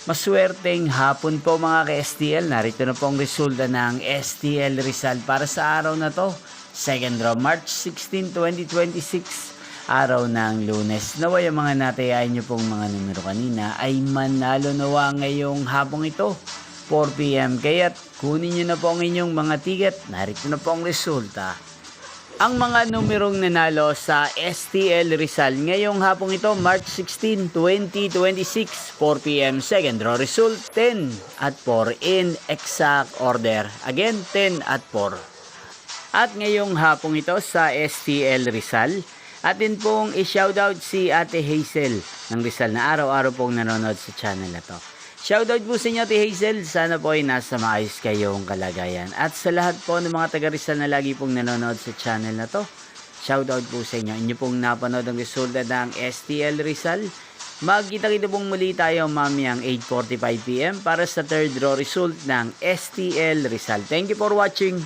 Maswerteng hapon po mga ka-STL. Narito na po ang resulta ng STL Rizal para sa araw na to. Second draw, March 16, 2026. Araw ng Lunes. Naway ang mga natayain nyo pong mga numero kanina ay manalo nawa ngayong hapong ito. 4 p.m. Kaya't kunin nyo na po ang inyong mga ticket. Narito na po ang resulta. Ang mga numerong nanalo sa STL Rizal ngayong hapong ito, March 16, 2026, 4 p.m. Second draw result, 10 at 4 in exact order. Again, 10 at 4. At ngayong hapong ito sa STL Rizal, atin pong i-shoutout si Ate Hazel ng Rizal na araw-araw pong nanonood sa channel na to. Shoutout po sa inyo, Ate Hazel. Sana po ay nasa maayos kayong kalagayan. At sa lahat po ng mga taga Rizal na lagi pong nanonood sa channel na to, shoutout po sa inyo. Inyo pong napanood ang resulta ng STL Rizal. Magkita-kita pong muli tayo mamayang 8:45 p.m. para sa third draw result ng STL Rizal. Thank you for watching.